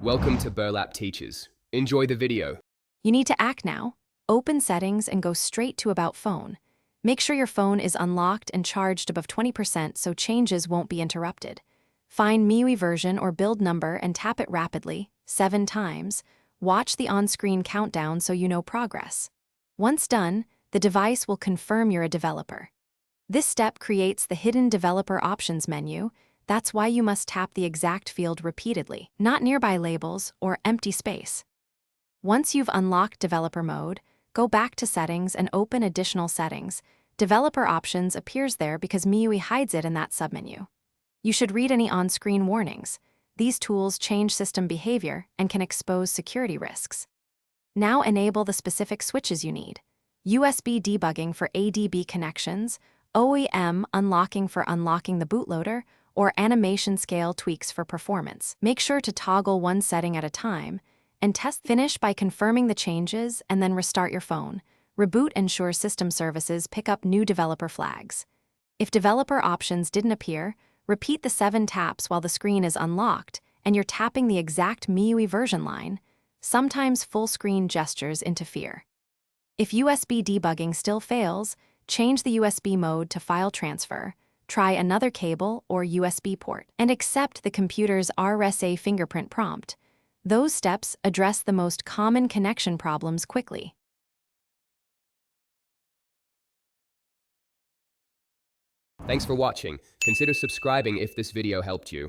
Welcome to Burlap Teachers. Enjoy the video. You need to act now. Open Settings and go straight to About Phone. Make sure your phone is unlocked and charged above 20% so changes won't be interrupted. Find MIUI version or build number and tap it rapidly, 7 times. Watch the on-screen countdown so you know progress. Once done, the device will confirm you're a developer. This step creates the hidden developer options menu. That's why you must tap the exact field repeatedly, not nearby labels or empty space. Once you've unlocked developer mode, go back to settings and open additional settings. Developer options appears there because MIUI hides it in that submenu. You should read any on-screen warnings. These tools change system behavior and can expose security risks. Now enable the specific switches you need. USB debugging for ADB connections, OEM unlocking for unlocking the bootloader, or animation scale tweaks for performance. Make sure to toggle one setting at a time, and finish by confirming the changes and then restart your phone. Reboot ensures system services pick up new developer flags. If developer options didn't appear, repeat the 7 taps while the screen is unlocked and you're tapping the exact MIUI version line. Sometimes full-screen gestures interfere. If USB debugging still fails, change the USB mode to file transfer. Try another cable or USB port, and accept the computer's RSA fingerprint prompt. Those steps address the most common connection problems quickly. Thanks for watching. Consider subscribing if this video helped you.